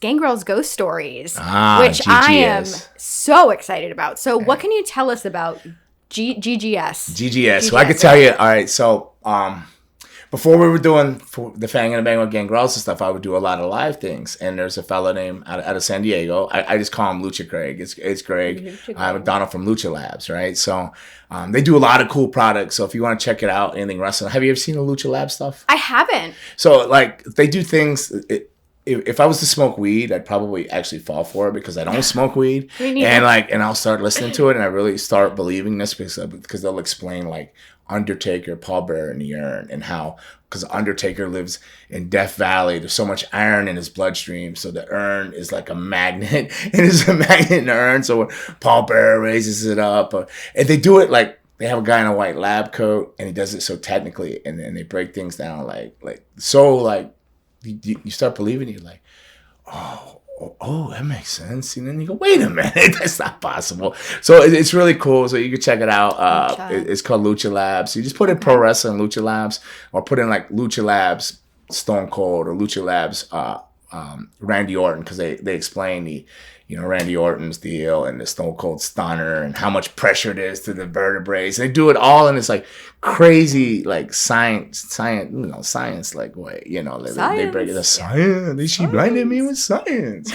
Gangrel's Ghost Stories, which GGS. I am so excited about. So what can you tell us about GGS? GGS. So I could tell you, all right, so before we were doing the Fang and the Bang with Gangrels and stuff, I would do a lot of live things. And there's a fellow named out of San Diego. I just call him Lucha Craig. It's Greg. I'm Donald from Lucha Labs, right? So they do a lot of cool products. So if you want to check it out, anything wrestling. Have you ever seen the Lucha Lab stuff? I haven't. So like they do things. If I was to smoke weed, I'd probably actually fall for it because I don't smoke weed. And I'll start listening to it and I really start believing this because they'll explain like Undertaker, Paul Bearer in the urn, and how, because Undertaker lives in Death Valley, there's so much iron in his bloodstream, so the urn is like a magnet, and it's a magnet in the urn, so when Paul Bearer raises it up, and they do it like, they have a guy in a white lab coat, and he does it so technically, and then they break things down you start believing, you're like, oh, that makes sense. And then you go, wait a minute, that's not possible. So it's really cool. So you can check it out. It's called Lucha Labs. You just put in Pro Wrestling Lucha Labs, or put in like Lucha Labs Stone Cold, or Lucha Labs Randy Orton, because they explain Randy Orton's deal and the Stone Cold Stunner and how much pressure it is to the vertebrae. And they do it all in this like crazy like science like way. They break it down. Science. She blinded me with science.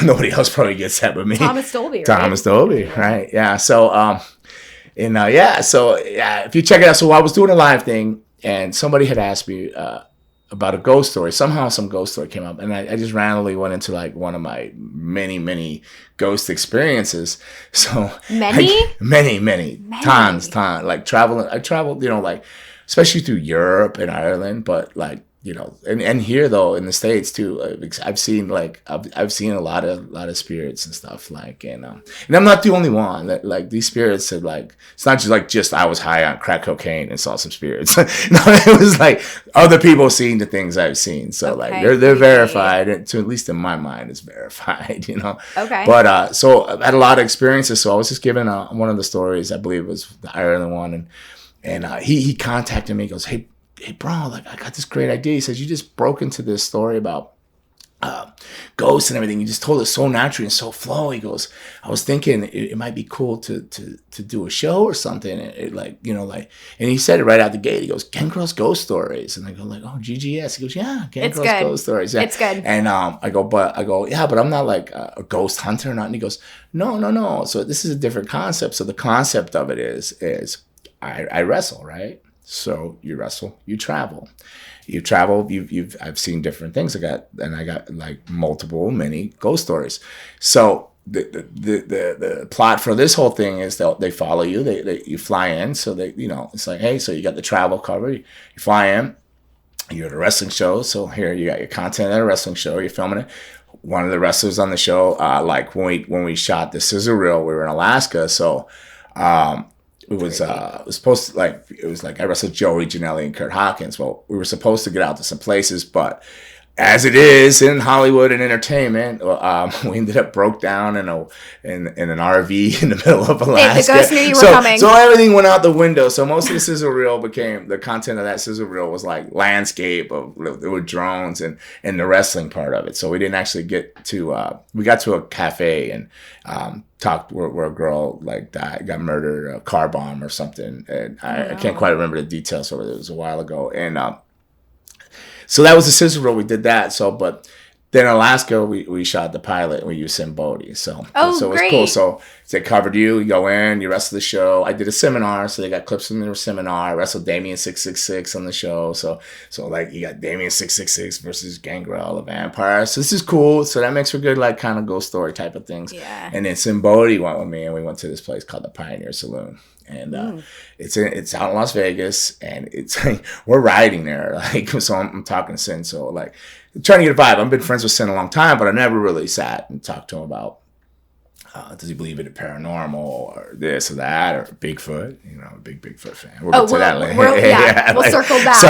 Nobody else probably gets that but me. Thomas Dolby, right? Yeah. So if you check it out. So I was doing a live thing and somebody had asked me about a ghost story. Somehow some ghost story came up, and I just randomly went into like one of my many ghost experiences. So many times, like traveling. I traveled, like especially through Europe and Ireland, but like and here though in the States too. I've seen I've seen a lot of spirits and stuff and I'm not the only one that like these spirits have it's not just I was high on crack cocaine and saw some spirits. No, it was like other people seeing the things I've seen. So they're verified, to at least in my mind it's verified. Okay. But so I've had a lot of experiences. So I was just given one of the stories, I believe it was the Ireland one, and he contacted me. He goes, hey bro, I got this great idea. He says, you just broke into this story about ghosts and everything. You just told it so naturally and so flow. He goes, I was thinking it might be cool to do a show or something. And he said it right out the gate. He goes, Gangrel's Ghost Stories. And I go oh, GGS. He goes, yeah, Gangrel's Ghost Stories. Yeah. It's good. And I go, yeah, but I'm not like a ghost hunter or not. And he goes, no. So this is a different concept. So the concept of it is I wrestle, right? So you wrestle, you travel. I've seen different things. I got like many ghost stories. So the plot for this whole thing is they follow you. You fly in. So it's like, hey, so you got the travel cover. You fly in. You're at a wrestling show. So here you got your content at a wrestling show. You're filming it. One of the wrestlers on the show, when we shot the sizzle reel, we were in Alaska. So. It was supposed to I wrestled Joey Janelli and Kurt Hawkins. Well, we were supposed to get out to some places, but as it is in Hollywood and entertainment, we ended up broke down in an RV in the middle of Alaska. The ghost knew you were coming. So everything went out the window. So most of the sizzle reel the content of that sizzle reel was like landscape with drones and the wrestling part of it. So we didn't actually get to, we got to a cafe and talked where a girl died, got murdered, a car bomb or something. And I can't quite remember the details, so it was a while ago. And, so that was the sizzle reel. We did that. So, but then in Alaska, we shot the pilot and we used Simbodi. So it was cool. So they covered you. You go in, you wrestle the show. I did a seminar, so they got clips from their seminar. I wrestled Damien 666 on the show. So you got Damien 666 versus Gangrel, the vampire. So this is cool. So that makes for good kind of ghost story type of things. Yeah. And then Simbodi went with me, and we went to this place called the Pioneer Saloon. And it's out in Las Vegas, and it's we're riding there. So I'm talking to Sin. So trying to get a vibe. I've been friends with Sin a long time, but I never really sat and talked to him about does he believe in the paranormal or this or that or Bigfoot? A big Bigfoot fan. We'll get to that later. We'll circle back.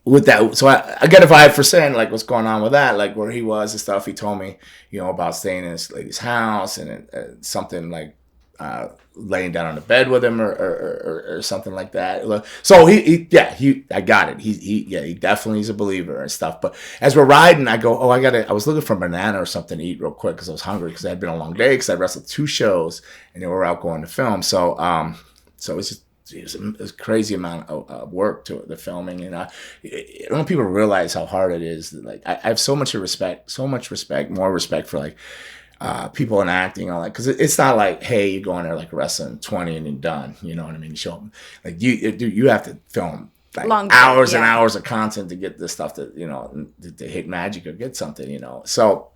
With that, so I get a vibe for Sin, what's going on with that, where he was and stuff. He told me, about staying in this lady's house and something laying down on the bed with him or something like that. So I got it. He definitely is a believer and stuff. But as we're riding, I go, I was looking for a banana or something to eat real quick because I was hungry because it had been a long day because I wrestled 2 shows and then we were out going to film. So it was a crazy amount of work to the filming, and I don't know if people realize how hard it is. Like I have so much respect, more respect for like people in acting, all that, because it's not like, hey, you go in there like wrestling 20 and you're done. You know what I mean? You show them like you have to film like hours and hours of content to get this stuff to to hit magic or get something. So.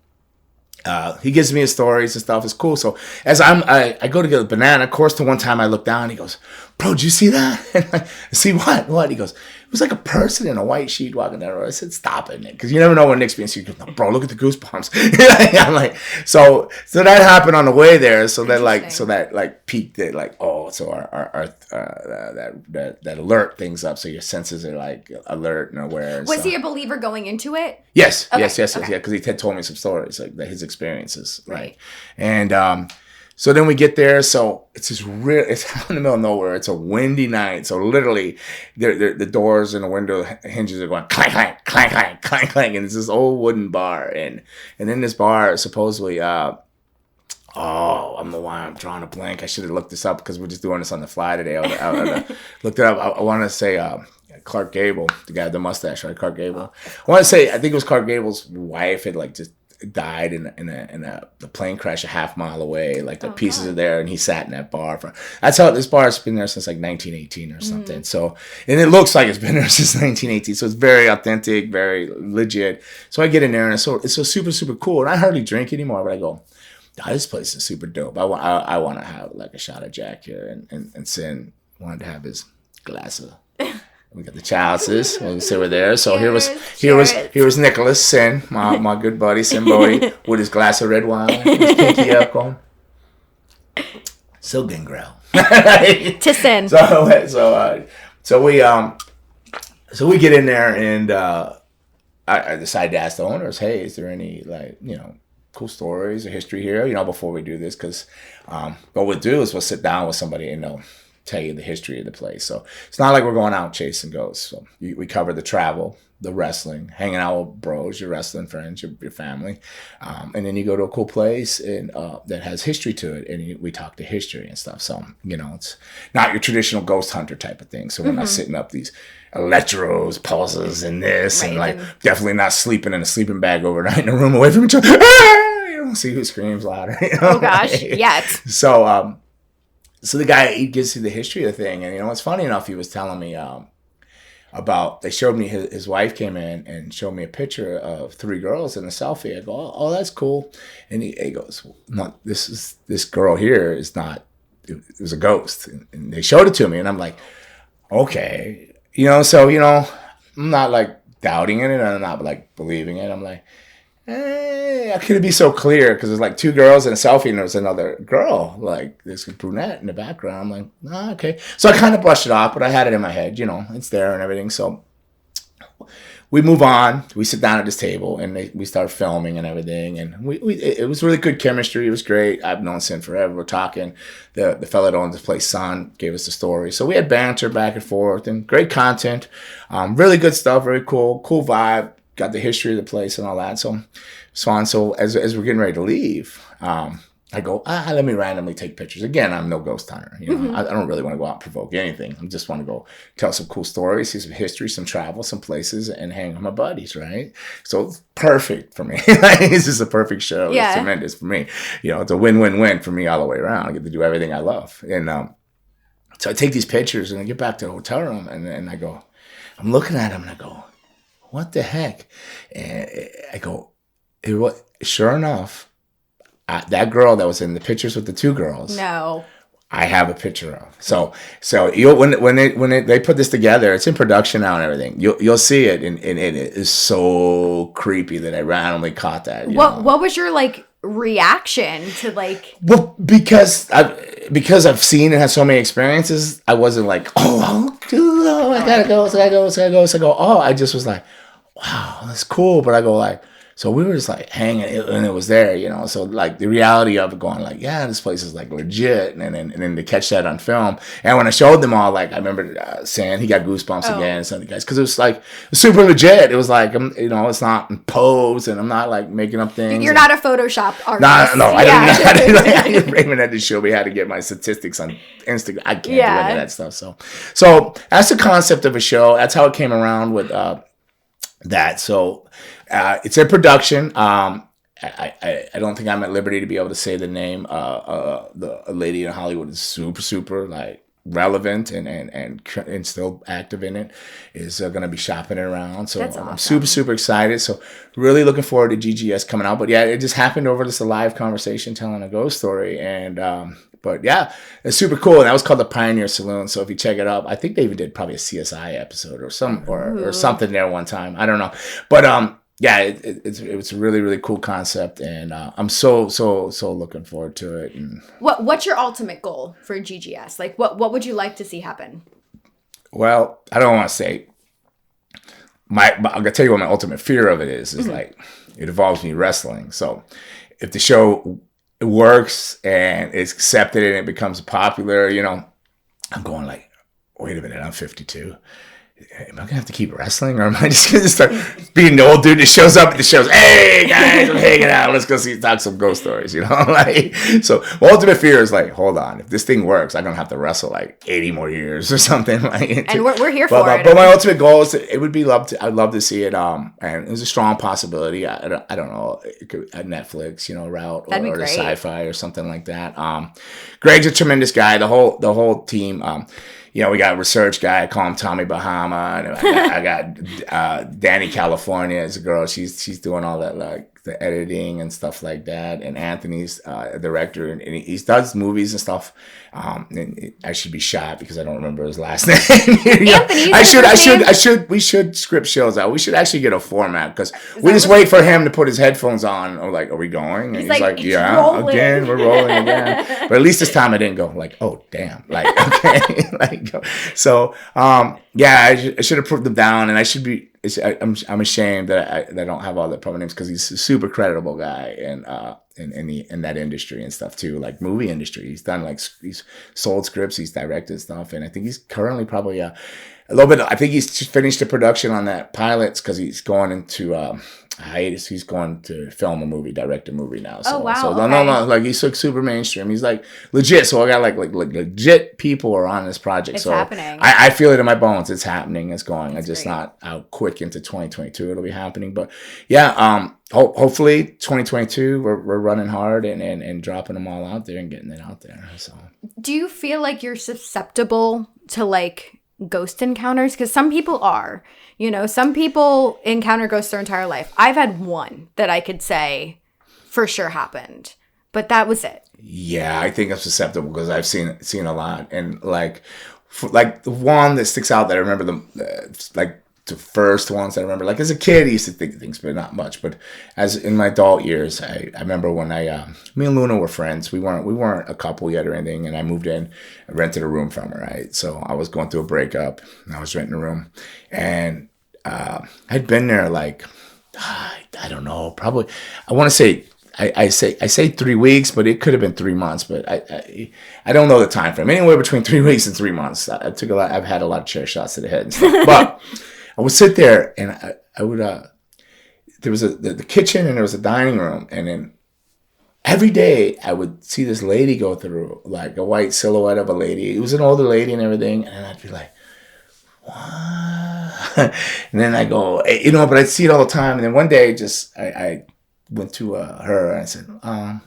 He gives me his stories and stuff. It's cool. So as I go to get a banana, of course, to one time I look down, he goes, "Bro, did you see that?" And I see what? He goes, "It was like a person in a white sheet walking down the road." I said, "Stop it, Nick," because you never know when Nick's being serious. He goes, "No, bro, look at the goosebumps." I'm like, so that happened on the way there. So that peaked it. Like, so our that alert things up. So your senses are like alert and aware. Was he a believer going into it? Yes, okay. yes, yeah. Because he had told me some stories like his experiences, right? And so then we get there. So it's out in the middle of nowhere. It's a windy night. So literally, the doors and the window hinges are going clank, clank, clank, clank, clank, clank, and it's this old wooden bar. And then this bar supposedly. I'm drawing a blank. I should have looked this up because we're just doing this on the fly today. I looked it up. I want to say Clark Gable, the guy with the mustache, right? Clark Gable. I want to say, I think it was Clark Gable's wife had like just died in a plane crash a half mile away. Like the pieces are there, and he sat in that bar. That's how this bar has been there since like 1918 or something. So, and it looks like it's been there since 1918. So it's very authentic, very legit. So I get in there, and it's so super, super cool. And I hardly drink anymore, but I go, this place is super dope. I want to have like a shot of Jack here, and Sin wanted to have his glass of. We got the chalices. We'll say we're there. So here was Nicholas Sin, my good buddy Sin Bodie, with his glass of red wine, his pinky up going. So Gangrel. To Sin. So we get in there, and I decided to ask the owners, hey, is there any cool stories or history here, before we do this? Because what we'll do is we'll sit down with somebody and tell you the history of the place. So it's not like we're going out chasing ghosts. So we cover the travel, the wrestling, hanging out with bros, your wrestling friends, your family, and then you go to a cool place and that has history to it, and we talk to history and stuff. So it's not your traditional ghost hunter type of thing. So we're not setting up these electros, pulses, and this, and like definitely not sleeping in a sleeping bag overnight in a room away from each other. You don't see who screams louder. Oh gosh, yes. So the guy, he gives you the history of the thing, and it's funny enough, he was telling me they showed me his wife came in and showed me a picture of 3 girls in a selfie. I go, oh, that's cool. And he goes, no, this girl here is not, it was a ghost. And they showed it to me, and I'm like, okay. I'm not like doubting it, and I'm not like believing it. I'm like, how could it be so clear? Because there's like 2 girls in a selfie, and there was another girl, like this brunette in the background. I'm like, okay. So I kind of brushed it off, but I had it in my head, it's there and everything. So we move on. We sit down at this table, and we start filming and everything. And it was really good chemistry. It was great. I've known Sin forever. We're talking. The fella that owns this place, Son, gave us the story. So we had banter back and forth, and great content. Really good stuff. Very cool vibe. Got the history of the place and all that. So as we're getting ready to leave, I go, let me randomly take pictures. Again, I'm no ghost hunter. I don't really want to go out and provoke anything. I just want to go tell some cool stories, see some history, some travel, some places, and hang with my buddies, right? So it's perfect for me. This is a perfect show. Yeah. It's tremendous for me. It's a win-win-win for me all the way around. I get to do everything I love. And so I take these pictures, and I get back to the hotel room, and I go, I'm looking at them, and I go, what the heck? And I go, sure enough, that girl that was in the pictures with the 2 girls. No. I have a picture of. So when they put this together, it's in production now and everything. You'll see it, and it is so creepy that I randomly caught that. What was your reaction to like? Well, because I've seen and had so many experiences, I wasn't like, I gotta go. So I go. Oh, I just was like, wow, that's cool. But I go like, So we were just like hanging, and it was there, So like the reality of it, going like, yeah, this place is like legit, and then to catch that on film, and when I showed them all, like I remember saying he got goosebumps again, and some of the guys, because it was like super legit. It was like, it's not imposed, and I'm not like making up things. You're not a Photoshop artist. No, I didn't. Raymond had to show me how to get my statistics on Instagram. I can't do any of that stuff. So that's the concept of a show. That's how it came around with that. So it's a production. I don't think I'm at liberty to be able to say the name. The lady in Hollywood is super like relevant and still active in it, is going to be shopping it around. So That's awesome. I'm super excited. So really looking forward to GGS coming out. But yeah, it just happened over this live conversation telling a ghost story. And but yeah, it's super cool. And that was called the Pioneer Saloon. So if you check it out, I think they even did probably a CSI episode or something there one time. I don't know. But yeah, it's a really, really cool concept, and I'm so looking forward to it. And what's your ultimate goal for GGS? Like, what would you like to see happen? Well, I don't want to say I'm gonna tell you what my ultimate fear of it is like it involves me wrestling. So if the show works and it's accepted and it becomes popular, I'm going like, wait a minute, I'm 52. Am I gonna have to keep wrestling, or am I just gonna start being the old dude that shows up at the shows? Hey guys, I'm hanging out. Let's go talk some ghost stories. Like, so my ultimate fear is like, hold on, if this thing works, I'm gonna have to wrestle like 80 more years or something. And we're here for it. But my ultimate goal is I'd love to see it. And there's a strong possibility. I don't know, it could, a Netflix, route or the sci-fi or something like that. Greg's a tremendous guy. The whole team. We got a research guy. I call him Tommy Bahama. And I got Danny California as a girl. She's doing all that, like the editing and stuff like that. And Anthony's a director, and he does movies and stuff. And I should be shot because I don't remember his last name. We should script shows out. We should actually get a format, because we just wait for him to put his headphones on. Or like, are we going? And he's like, yeah, rolling. Again, we're rolling again. But at least this time I didn't go like, oh damn, like okay, like so. Yeah, I should have put them down, and I should be. I'm ashamed that I don't have all the proper names, because he's a super credible guy and in that industry and stuff too, like movie industry. He's done he's sold scripts, he's directed stuff, and I think he's currently probably a little bit. I think he's just finished the production on that pilots, because he's going into hiatus. He's going to film a movie, direct a movie now. So, oh wow! So no, like he's like super mainstream. He's like legit. So I got like legit people are on this project. It's so happening. I feel it in my bones. It's happening. It's going. That's I'm just great. not out quick into 2022. It'll be happening. But yeah, hopefully 2022 we're running hard and dropping them all out there and getting it out there. So do you feel like you're susceptible to like ghost encounters? Because some people are. Some people encounter ghosts their entire life. I've had one that I could say for sure happened, but that was it. Yeah, I think I'm susceptible because I've seen a lot, and like the one that sticks out that I remember the first ones I remember. Like as a kid, I used to think things, but not much. But as in my adult years, I remember when me and Luna were friends. We weren't a couple yet or anything, and I moved in, I rented a room from her. Right, so I was going through a breakup, and I was renting a room, and I'd been there like I don't know, probably I want to say. I say 3 weeks, but it could have been 3 months. But I don't know the time frame. Anywhere between 3 weeks and 3 months. I've had a lot of chair shots to the head and stuff. But I would sit there and I would there was the kitchen and there was a dining room, and then every day I would see this lady go through, like a white silhouette of a lady. It was an older lady and everything, and I'd be like, what? And then I go, but I'd see it all the time. And then one day, I went to her and I said,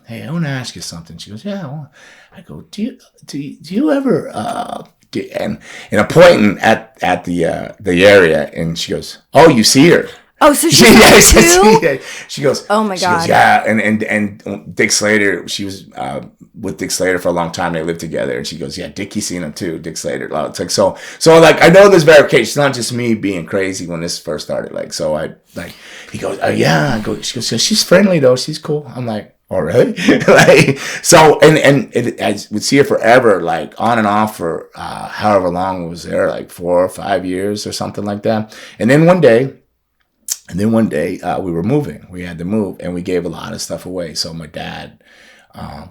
hey, I want to ask you something. She goes, yeah. Well. I go, do you ever and I'm pointing at the area, and she goes, oh, you see her? Oh, so she goes, oh my God. Goes, yeah, and Dick Slater, she was with Dick Slater for a long time. They lived together, and she goes, yeah, Dickie's seen him too, Dick Slater. It's like so like I know there's verification. It's not just me being crazy when this first started. Like so, he goes, yeah. I go, she goes, she's friendly though, she's cool. I'm like, oh really? Like so, and I would see her forever, like on and off for however long it was there, like 4 or 5 years or something like that. And then one day, And then one day we were moving. We had to move, and we gave a lot of stuff away. So my dad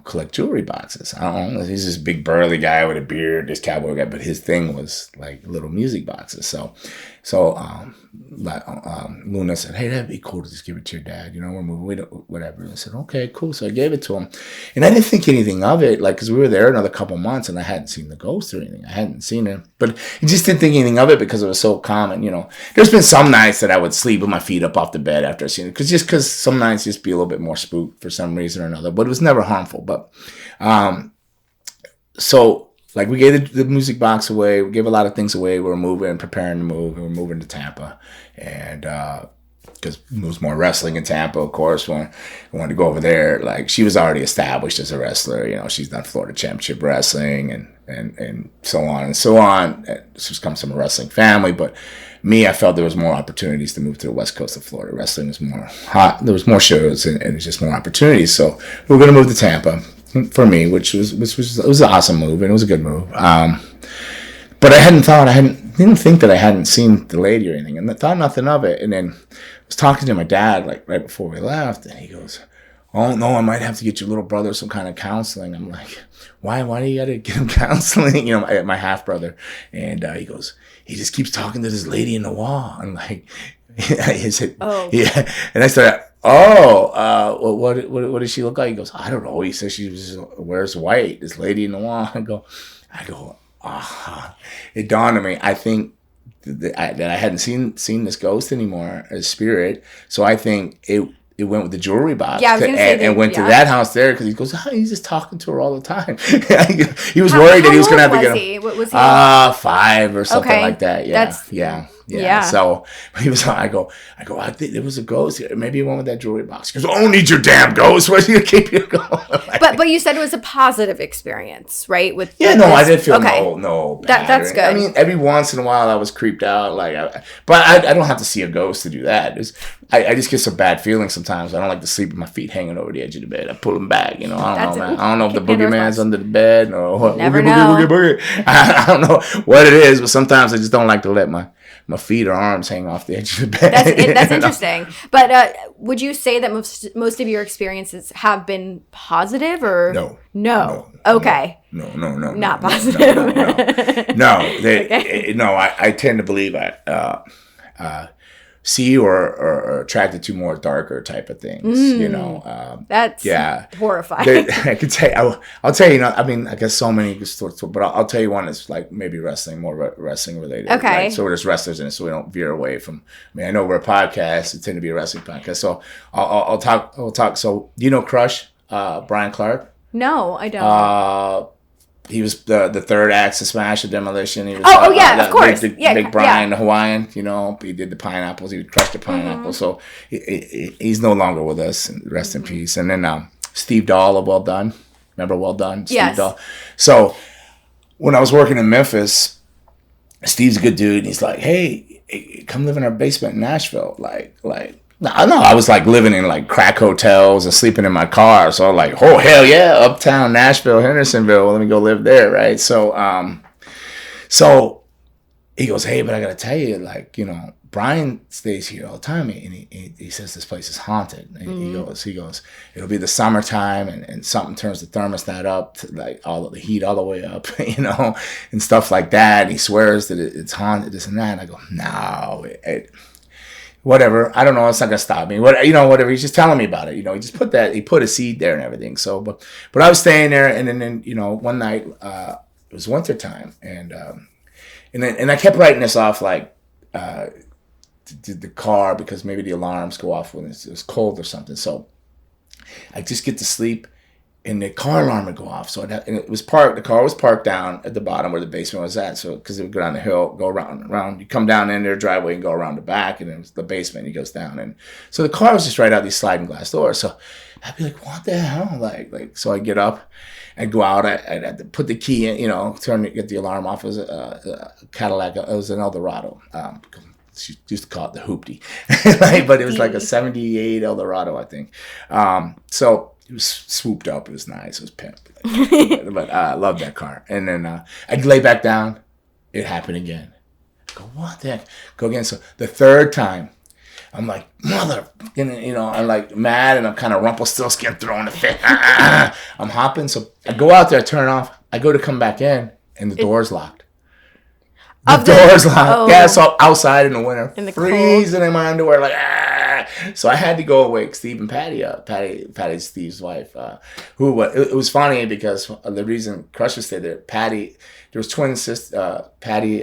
collect jewelry boxes. I don't know. He's this big burly guy with a beard, this cowboy guy, but his thing was like little music boxes. So Luna said, "Hey, that'd be cool to just give it to your dad. You know, we're moving, whatever." And I said, "Okay, cool." So I gave it to him, and I didn't think anything of it, like, because we were there another couple months, and I hadn't seen the ghost or anything. I hadn't seen it, but I just didn't think anything of it because it was so common. You know, there's been some nights that I would sleep with my feet up off the bed after I seen it, because some nights just be a little bit more spooked for some reason or another. But it was never harmful. But so. Like, we gave the music box away. We gave a lot of things away. We were moving, preparing to move. We were moving to Tampa. And because it was more wrestling in Tampa, of course. We wanted to go over there. Like, she was already established as a wrestler. You know, she's done Florida Championship Wrestling and so on and so on. She comes from a wrestling family. But me, I felt there was more opportunities to move to the west coast of Florida. Wrestling was more hot. There was more shows and it was just more opportunities. So we were going to move to Tampa. For me, which was it was an awesome move and it was a good move. But I didn't think that I hadn't seen the lady or anything, and I thought nothing of it. And then I was talking to my dad like right before we left, and he goes, "Oh no, I might have to get your little brother some kind of counseling." I'm like, "Why? Why do you got to get him counseling?" You know, my half brother, and he goes, "He just keeps talking to this lady in the wall." I'm like, he said, "Oh, yeah," and I said, well, what does she look like? He goes, "I don't know." He says she wears white. This lady in the wall. I go, It dawned on me. I think that I hadn't seen this ghost anymore, a spirit. So I think it went with the jewelry box. Yeah, I was gonna say went to that house there because he goes, he's just talking to her all the time. He was worried that he was gonna have to get him. What was he? 5 or something like that. Yeah. Yeah. So he was. I go. I think there was a ghost here. Maybe it went with that jewelry box. He goes, "Oh, need your damn ghost. Where's you keep you going?" But you said it was a positive experience, right? I did feel no. That's good. I mean, every once in a while I was creeped out, but I don't have to see a ghost to do that. I just get some bad feelings sometimes. I don't like to sleep with my feet hanging over the edge of the bed. I pull them back. You know, I don't know, man. I don't know if the boogeyman's under the bed or what. Boogie. I don't know what it is, but sometimes I just don't like to let my feet or arms hang off the edge of the bed. That's interesting. But would you say that most of your experiences have been positive or no? Okay. No. Not positive. No. I tend to believe I see or attracted to more darker type of things. You know, that's horrifying. I could tell you, I'll tell you. I mean, I guess so many sorts, but I'll tell you one that's like maybe more wrestling related. Okay. Right? So there's wrestlers in it, so we don't veer away from. I mean, I know we're a podcast; it tend to be a wrestling podcast. So I'll talk. So do you know Crush, Brian Clark? No, I don't. He was the third act to Smash the Demolition. He was, of course. Big Brian, the Hawaiian, you know, he did the pineapples. He would crush the pineapple. So he's no longer with us. Rest in peace. And then Steve Dahl of Well Done. Remember Well Done? Yes. Steve Dahl. So when I was working in Memphis, Steve's a good dude. And he's like, hey, come live in our basement in Nashville. I was like living in like crack hotels and sleeping in my car. So I'm like, oh hell yeah, uptown Nashville, Hendersonville. Let me go live there, right? So he goes, hey, but I gotta tell you, like, you know, Brian stays here all the time, and he says this place is haunted. And he goes, it'll be the summertime, and something turns the thermostat up to like all of the heat all the way up, you know, and stuff like that. And he swears that it's haunted, this and that. And I go, no, whatever. I don't know. It's not gonna stop me. Whatever. He's just telling me about it. You know, he put a seed there and everything. So, but I was staying there, and then you know, one night it was winter time, and I kept writing this off like to the car because maybe the alarms go off when it's cold or something. So I just get to sleep. And the car alarm would go off. So the car was parked down at the bottom where the basement was at. So, because it would go down the hill, go around. You come down in their driveway and go around the back, and it was the basement. He goes down, and so the car was just right out these sliding glass doors. So I'd be like, "What the hell?" Like. So I get up, and go out. I'd have to put the key in, you know, get the alarm off. It was a Cadillac. It was an Eldorado. She used to call it the Hoopty, but it was like a '78 Eldorado, I think. So. It was swooped up. It was nice. It was pimp. But I loved that car. And then I'd lay back down. It happened again. I go, what the heck? Go again. So the third time, I'm like, mother, I'm like mad, and I'm kind of Rumpelstiltskin throwing the fit. I'm hopping, so I go out there, I turn it off. I go to come back in, and the door's locked. The door's locked. Yeah, so outside in the winter, in the freezing cold. in my underwear, like So I had to go wake Steve and Patty up. Patty's Steve's wife. It was funny because the reason Crusher stayed there, Patty. There was twin sister, Patty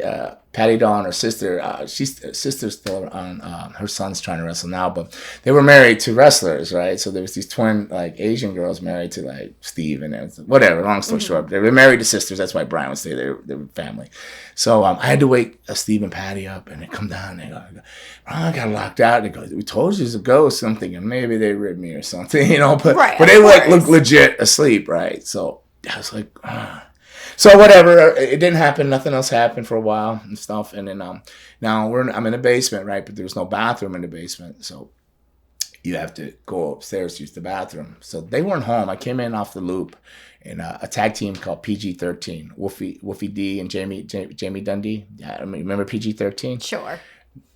Dawn, her sister. Sister's still on. Her son's trying to wrestle now, but they were married to wrestlers, right? So there was these twin like Asian girls married to like Steve and everything. Whatever. Long story short, they were married to sisters. That's why Brian would stay there. They were family. So I had to wake Steve and Patty up, and they come down. And they go, I got locked out. And they go, we told you it was a ghost. I'm thinking maybe they ripped me or something, But right, but they like look legit asleep, right? So I was like, So whatever, it didn't happen. Nothing else happened for a while and stuff. And then now I'm in the basement, right? But there was no bathroom in the basement, so you have to go upstairs to use the bathroom. So they weren't home. I came in off the loop in a tag team called PG-13. Wolfie D and Jamie Dundee. Yeah, remember PG-13? Sure.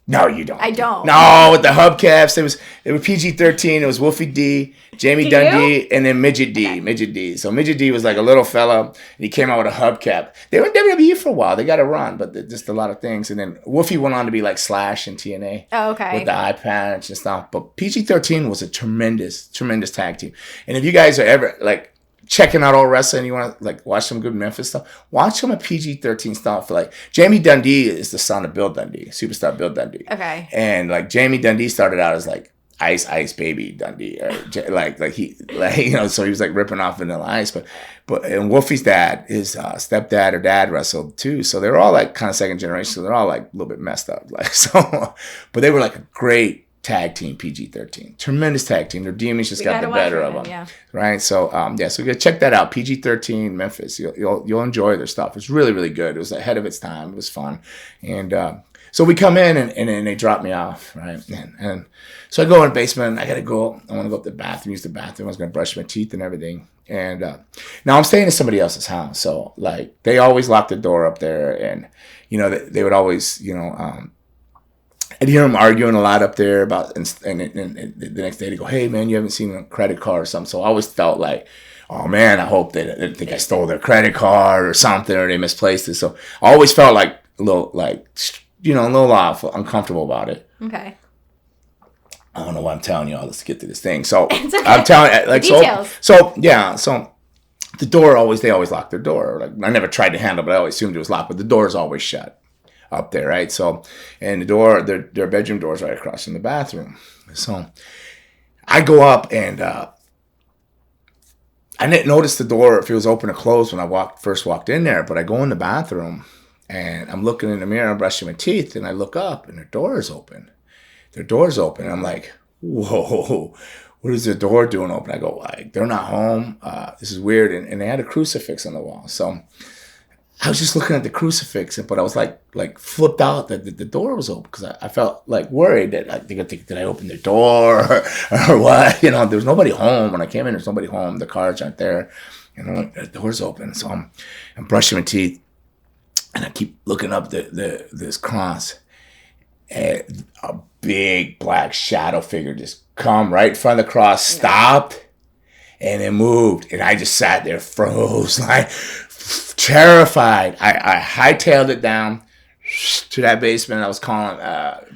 No, you don't. I don't. No, with the hubcaps, it was PG-13. It was Wolfie D, Jamie Dundee, and then Midget D. Okay. Midget D. So Midget D was like a little fella, and he came out with a hubcap. They were in WWE for a while. They got to run, but just a lot of things. And then Wolfie went on to be like Slash in TNA. Oh, okay. With the eye patch and stuff. But PG-13 was a tremendous, tremendous tag team. And if you guys are ever like checking out all wrestling, you want to like watch some good Memphis stuff, watch some of PG-13 stuff. Like Jamie Dundee is the son of Bill Dundee, superstar Bill Dundee. Okay. And like Jamie Dundee started out as like Ice Baby Dundee, or so he was like ripping off Vanilla Ice. But and Wolfie's dad, his stepdad or dad wrestled too, so they were all like kind of second generation. So they're all like a little bit messed up, like so. But they were like a great tag team, PG-13, tremendous tag team. Their demons just got the better of them, yeah. Right? So so you gotta check that out. PG-13 Memphis. You'll enjoy their stuff. It's really, really good. It was ahead of its time. It was fun, and so we come in and then they drop me off, right? And so I go in the basement. I gotta go. I want to go up to the bathroom, use the bathroom. I was gonna brush my teeth and everything. And now I'm staying in somebody else's house, so like they always lock the door up there, and they would always I'd hear them arguing a lot up there about, and the next day they go, hey man, you haven't seen a credit card or something. So I always felt like, oh man, I hope they didn't think I stole their credit card or something, or they misplaced it. So I always felt like a little uncomfortable about it. Okay. I don't know why I'm telling you all this to get to this thing. So it's okay. I'm telling like details. So the door they always lock their door. Like I never tried to handle, but I always assumed it was locked. But the door is always shut up there, right? So, and the door, their bedroom door is right across from the bathroom. So I go up and I didn't notice the door if it was open or closed when I first walked in there, but I go in the bathroom and I'm looking in the mirror, I'm brushing my teeth, and I look up and their door is open. Their door's open. I'm like, whoa, what is the door doing open? I go, like, they're not home. This is weird. And they had a crucifix on the wall. So I was just looking at the crucifix, but I was like flipped out that the door was open, because I felt like worried that they're gonna think, did I open the door or what? There's nobody home. When I came in, there's nobody home. The cards aren't there. The door's open. So I'm brushing my teeth, and I keep looking up this cross, and a big black shadow figure just come right in front of the cross, stopped, and it moved, and I just sat there, froze, like terrified. I hightailed it down to that basement. I was calling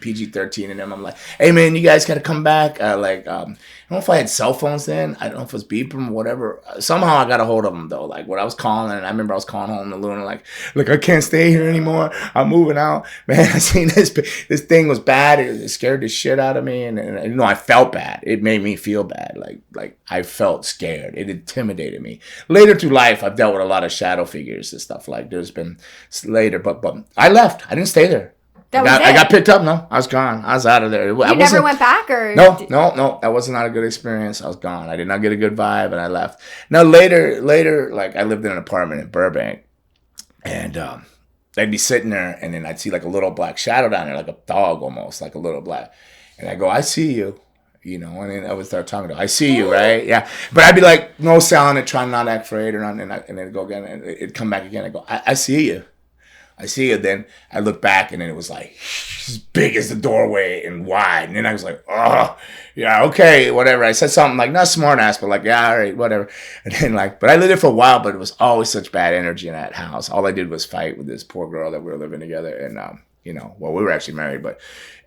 PG-13 and them. I'm like, hey man, you guys gotta come back. I don't know if I had cell phones then. I don't know if it was beeping or whatever. Somehow I got a hold of them though. Like what I was calling, and I remember I was calling home to Luna, like, look, I can't stay here anymore. I'm moving out. Man, I seen this thing was bad. It scared the shit out of me, and I felt bad. It made me feel bad. Like I felt scared. It intimidated me. Later through life, I've dealt with a lot of shadow figures and stuff. Like there's been later, but I left. I didn't stay there. I got picked up. No, I was gone. I was out of there. You never went back, or no. That was not a good experience. I was gone. I did not get a good vibe, and I left. Now later, like I lived in an apartment in Burbank, and I'd be sitting there, and then I'd see like a little black shadow down there, like a dog almost, like a little black, and I go, I see you. And then I would start talking to her. I see you, right? Yeah. But I'd be like, no selling it, trying not to act afraid or nothing, and then go again, and it'd come back again. I go, I see you. I see it. Then I look back, and then it was like as big as the doorway and wide. And then I was like, oh, yeah, okay, whatever. I said something like, not smart ass, but like, yeah, all right, whatever. And then like, but I lived there for a while, but it was always such bad energy in that house. All I did was fight with this poor girl that we were living together. And, well, we were actually married, but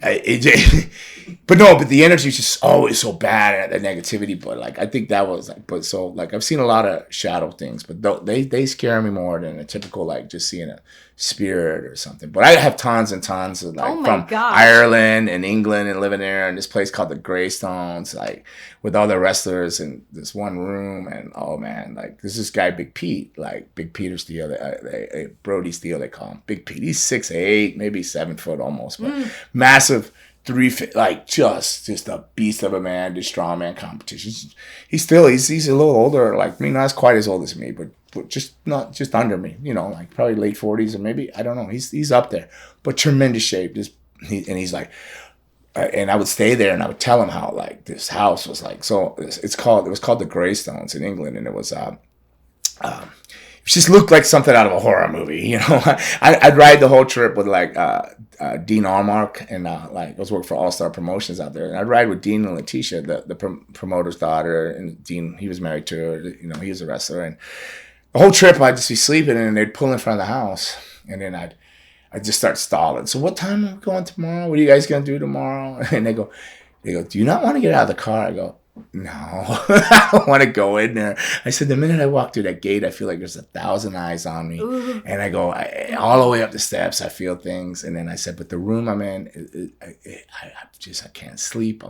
but the energy is just always so bad, and the negativity. But like, I think that was like, but so like, I've seen a lot of shadow things, but they scare me more than a typical like just seeing a spirit or something. But I have tons and tons of like from Ireland and England and living there in this place called the Greystones, like with all the wrestlers in this one room. And oh man, like there's this guy Big Pete, like Big Peter Steele, Brody Steele they call him. Big Pete. He's 6'8", maybe 7 foot almost, but massive 3 feet, like just a beast of a man. Did strongman competitions. He's a little older, like me, not as quite as old as me, but just not just under me, like probably late 40s or maybe, I don't know. He's up there, but tremendous shape. He's like, and I would stay there and I would tell him how like this house was like. So it was called the Greystones in England, and it was it just looked like something out of a horror movie, I'd ride the whole trip with like Dean Allmark, and like I was working for All Star Promotions out there, and I'd ride with Dean and Letitia, the promoter's daughter, and Dean, he was married to her, he was a wrestler, and the whole trip I'd just be sleeping, and they'd pull in front of the house, and then I'd just start stalling. So what time are we going tomorrow? What are you guys gonna do tomorrow? And they go, do you not want to get out of the car? I go, no, I don't want to go in there. I said, the minute I walk through that gate, I feel like there's 1,000 eyes on me. Ooh. And I go all the way up the steps. I feel things. And then I said, but the room I'm in, I can't sleep.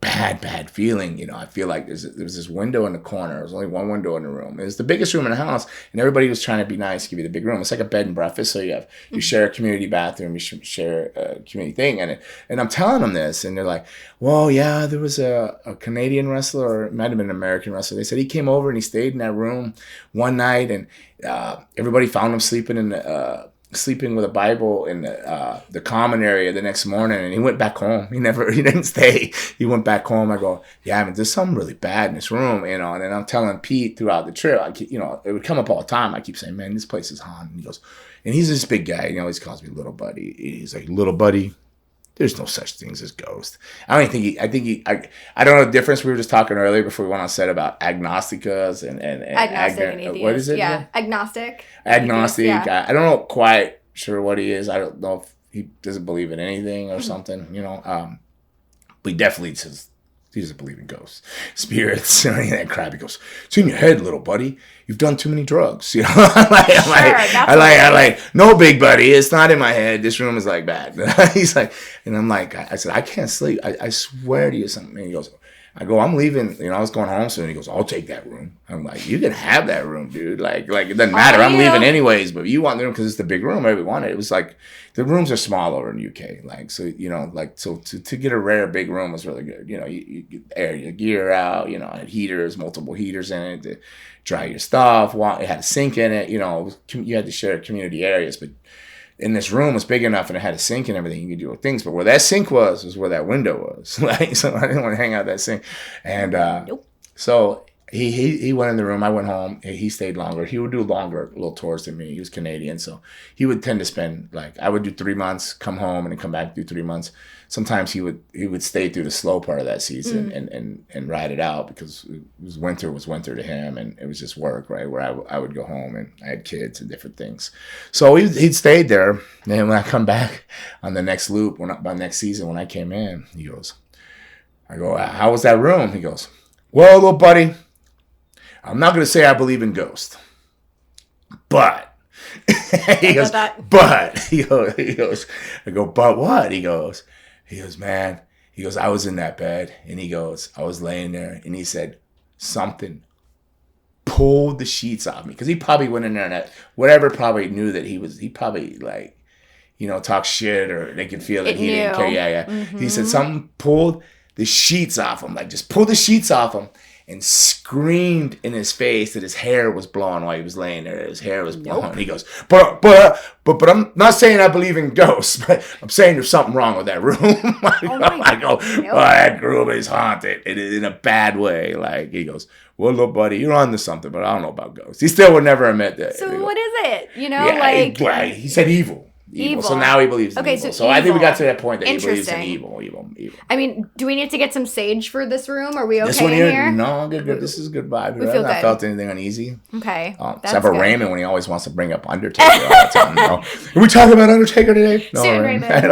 Bad feeling. I feel like there was this window in the corner. There was only one window in the room. It was the biggest room in the house, and everybody was trying to be nice, give you the big room. It's like a bed and breakfast, so you share a community bathroom, you share a community thing, and I'm telling them this, and they're like, well, yeah, there was a Canadian wrestler, or it might have been an American wrestler. They said he came over and he stayed in that room one night, and everybody found him sleeping with a Bible in the common area the next morning, and he went back home. He didn't stay. He went back home. I go, yeah, there's something really bad in this room, and then I'm telling Pete throughout the trip, it would come up all the time. I keep saying, man, this place is haunted. And he goes, and he's this big guy, he always calls me little buddy. He's like, little buddy, there's no such things as ghosts. I don't know the difference. We were just talking earlier before we went on set about agnosticas and agnostic and atheist. What is it? Yeah, agnostic. Agnostic. Yeah. I don't know quite sure what he is. I don't know if he doesn't believe in anything or something, but he definitely says he doesn't believe in ghosts, spirits, or any of that crap. He goes, it's in your head, little buddy. You've done too many drugs. I'm like, no, big buddy, it's not in my head. This room is like bad. He's like, and I'm like, I said, I can't sleep. I swear to you something. And he goes, I'm leaving. I was going home soon. He goes, I'll take that room. I'm like, you can have that room, dude. Like it doesn't matter. I'm leaving anyways, but you want the room because it's the big room everybody wanted. It was like, the rooms are small over in the UK. So to get a rare big room was really good. You air your gear out, it had heaters, multiple heaters in it to dry your stuff. It had a sink in it, you had to share community areas, but in this room was big enough and it had a sink and everything. You could do things, but where that sink was where that window was. So I didn't want to hang out that sink. And nope. So he went in the room. I went home. He stayed longer. He would do longer little tours than me. He was Canadian, so he would tend to spend I would do 3 months, come home, and then come back, do 3 months. Sometimes he would stay through the slow part of that season and ride it out because it was winter to him, and it was just work, right? Where I would go home and I had kids and different things. So he'd stayed there. And when I come back on the next loop, by next season when I came in, he goes, I go, how was that room? He goes, well, little buddy, I'm not going to say I believe in ghosts, but he goes, I go, but what? He goes, man, I was in that bed, and he goes, I was laying there, and he said, something pulled the sheets off me, because he probably went in there and whatever probably knew that he probably talk shit, or they could feel that he didn't care. Yeah. Mm-hmm. He said something pulled the sheets off him, just pulled the sheets off him, and screamed in his face that his hair was blowing while he was laying there. His hair was blowing. Nope. He goes, but I'm not saying I believe in ghosts, but I'm saying there's something wrong with that room. I go, that room is haunted. It is in a bad way. He goes, well, look, buddy, you're on to something, but I don't know about ghosts. He still would never admit that. So what is it? You know, yeah, he said evil. So now he believes in evil. So I think we got to that point that he believes in evil. I mean, do we need to get some sage for this room? Are we okay this one in here? No, good. This is a good vibe. We feel I've not good. felt anything uneasy. Okay. Except for Raymond when he always wants to bring up Undertaker all the time. No. Are we talking about Undertaker today? No, Soon, Raymond.